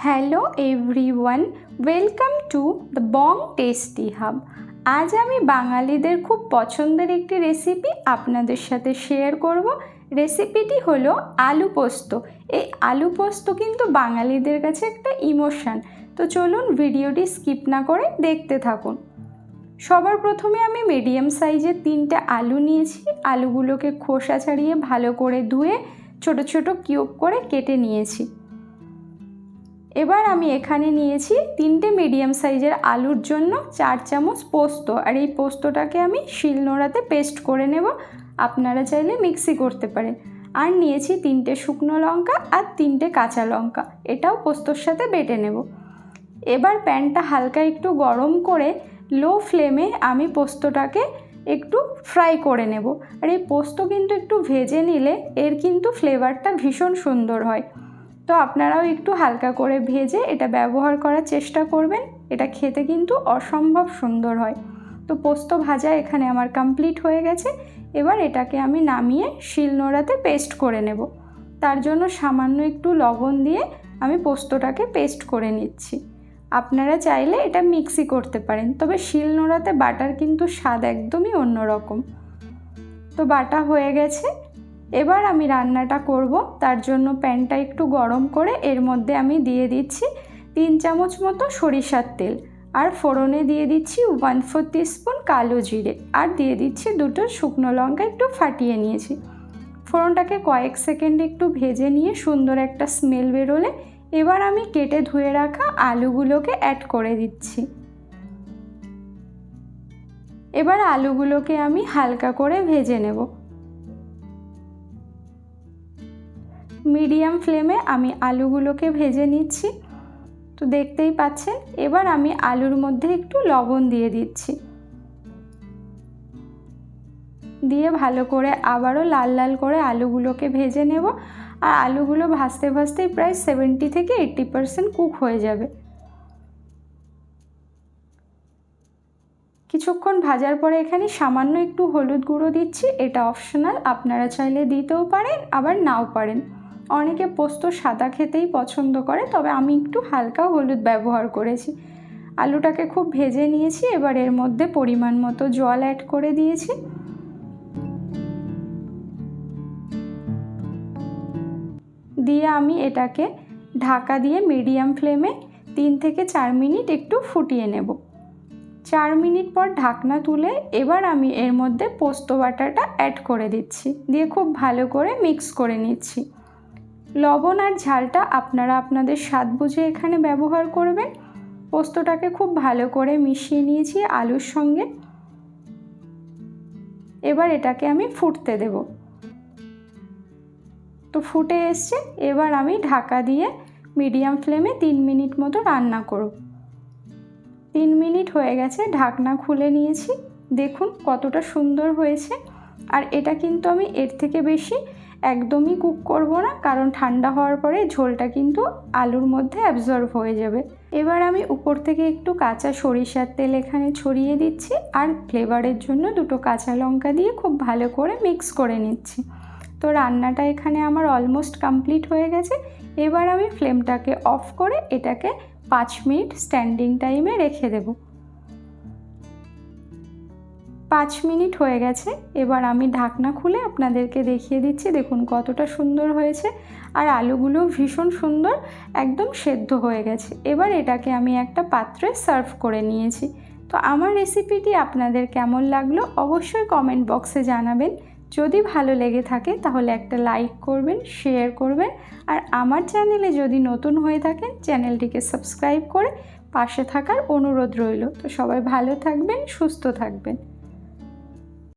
Hello everyone, welcome to the Bong tasty hub. আজ আমি বাঙালিদের খুব পছন্দের একটি রেসিপি আপনাদের সাথে শেয়ার করব। রেসিপিটি হলো আলু পোস্ত। এই আলু পোস্ত কিন্তু বাঙালিদের কাছে একটা ইমোশন। তো চলুন ভিডিওটি স্কিপ না করে দেখতে থাকুন। সবার প্রথমে আমি মিডিয়াম সাইজের 3টে আলু নিয়েছি। আলুগুলোকে খোসা ছাড়িয়ে ভালো করে ধুয়ে ছোট ছোট কিউব করে কেটে নিয়েছি। এবার আমি এখানে নিয়েছি 3টে মিডিয়াম সাইজের আলুর জন্য 4 চামচ পোস্ত, আর এই পোস্তটাকে আমি শিলনোড়াতে পেস্ট করে নেব। আপনারা চাইলে মিক্সি করতে পারেন। আর নিয়েছি 3টে শুকনো লঙ্কা আর 3টে কাঁচা লঙ্কা, এটাও পোস্তর সাথে বেটে নেব। এবার প্যানটা হালকা একটু গরম করে লো ফ্লেমে আমি পোস্তটাকে একটু ফ্রাই করে নেব। আর এই পোস্ত কিন্তু একটু ভেজে নিলে এর কিন্তু ফ্লেভারটা ভীষণ সুন্দর হয়। তো আপনারাও একটু হালকা করে ভেজে এটা ব্যবহার করার চেষ্টা করবেন। এটা খেতে কিন্তু অসম্ভব সুন্দর হয়। তো পোস্ত ভাজা এখানে আমার কমপ্লিট হয়ে গেছে। এবার এটাকে আমি নামিয়ে শিলনোড়াতে পেস্ট করে নেব। তার জন্য সামান্য একটু লবণ দিয়ে আমি পোস্তটাকে পেস্ট করে নিচ্ছি। আপনারা চাইলে এটা মিক্সি করতে পারেন, তবে শিলনোড়াতে বাটার কিন্তু স্বাদ একদমই অন্যরকম। তো বাটা হয়ে গেছে। এবার আমি রান্নাটা করব। তার জন্য প্যানটা একটু গরম করে এর মধ্যে আমি দিয়ে দিচ্ছি 3 চামচ মতো সরিষার তেল, আর ফোড়নে দিয়ে দিচ্ছি 1/4 টিস্পুন কালো জিরে, আর দিয়ে দিচ্ছি 2টো শুকনো লঙ্কা একটু ফাটিয়ে নিয়েছি। ফোড়নটাকে কয়েক সেকেন্ড একটু ভেজে নিয়ে সুন্দর একটা স্মেল বেরোলে এবার আমি কেটে ধুয়ে রাখা আলুগুলোকে অ্যাড করে দিচ্ছি। এবার আলুগুলোকে আমি হালকা করে ভেজে নেব। মিডিয়াম ফ্লেমে আমি আলুগুলোকে ভেজে নিচ্ছি। তো দেখতেই পাচ্ছেন। এবার আমি আলুর মধ্যে একটু লবণ দিয়ে দিচ্ছি, দিয়ে ভালো করে আবারও লাল লাল করে আলুগুলোকে ভেজে নেব। আর আলুগুলো ভাজতে ভাজতেই প্রায় 70 থেকে 80% কুক হয়ে যাবে। কিছুক্ষণ ভাজার পরে এখানে সামান্য একটু হলুদ গুঁড়ো দিচ্ছি। এটা অপশনাল, আপনারা চাইলে দিতেও পারেন আবার নাও পারেন। অনেকে পোস্ত সাদা খেতেই পছন্দ করে, তবে আমি একটু হালকা হলুদ ব্যবহার করেছি। আলুটাকে খুব ভেজে নিয়েছি। এবার এর মধ্যে পরিমাণ মতো জল অ্যাড করে দিয়েছি। দিয়ে আমি এটাকে ঢাকা দিয়ে মিডিয়াম ফ্লেমে 3 থেকে 4 মিনিট একটু ফুটিয়ে নেব। 4 মিনিট পর ঢাকনা তুলে এবার আমি এর মধ্যে পোস্ত বাটাটা অ্যাড করে দিচ্ছি, দিয়ে খুব ভালো করে মিক্স করে নিচ্ছি। লবণ আর ঝালটা আপনারা আপনাদের স্বাদ বুঝে এখানে ব্যবহার করবেন। পোস্তটাকে খুব ভালো করে মিশিয়ে নিয়েছি আলুর সঙ্গে। এবার এটাকে আমি ফুটতে দেব। তো ফুটে এসছে। এবার আমি ঢাকা দিয়ে মিডিয়াম ফ্লেমে 3 মিনিট মতো রান্না করব। 3 মিনিট হয়ে গেছে, ঢাকনা খুলে নিয়েছি। দেখুন কতটা সুন্দর হয়েছে। আর এটা কিন্তু আমি এর থেকে বেশি একদমই কুক করব না, কারণ ঠান্ডা হওয়ার পরে ঝোলটা কিন্তু আলুর মধ্যে অ্যাবজর্ব হয়ে যাবে। এবার আমি উপর থেকে একটু কাঁচা সরিষার তেল এখানে ছড়িয়ে দিচ্ছি, আর ফ্লেভারের জন্য 2টো কাঁচা লঙ্কা দিয়ে খুব ভালো করে মিক্স করে নিচ্ছি। তো রান্নাটা এখানে আমার অলমোস্ট কমপ্লিট হয়ে গেছে। এবার আমি ফ্লেমটাকে অফ করে এটাকে 5 মিনিট স্ট্যান্ডিং টাইমে রেখে দেব। 5 মিনিট হয়ে গেছে। এবার আমি ঢাকনা খুলে আপনাদেরকে দেখিয়ে দিচ্ছি। দেখুন কতটা সুন্দর হয়েছে, আর আলুগুলো ভীষণ সুন্দর একদম সেদ্ধ হয়ে গেছে। এবার এটাকে আমি একটা পাত্রে সার্ভ করে নিয়েছি। তো আমার রেসিপিটি আপনাদের কেমন লাগলো অবশ্যই কমেন্ট বক্সে জানাবেন। যদি ভালো লেগে থাকে তাহলে একটা লাইক করবেন, শেয়ার করবেন, আর আমার চ্যানেলে যদি নতুন হয়ে থাকেন চ্যানেলটিকে সাবস্ক্রাইব করে পাশে থাকার অনুরোধ রইল। তো সবাই ভালো থাকবেন, সুস্থ থাকবেন।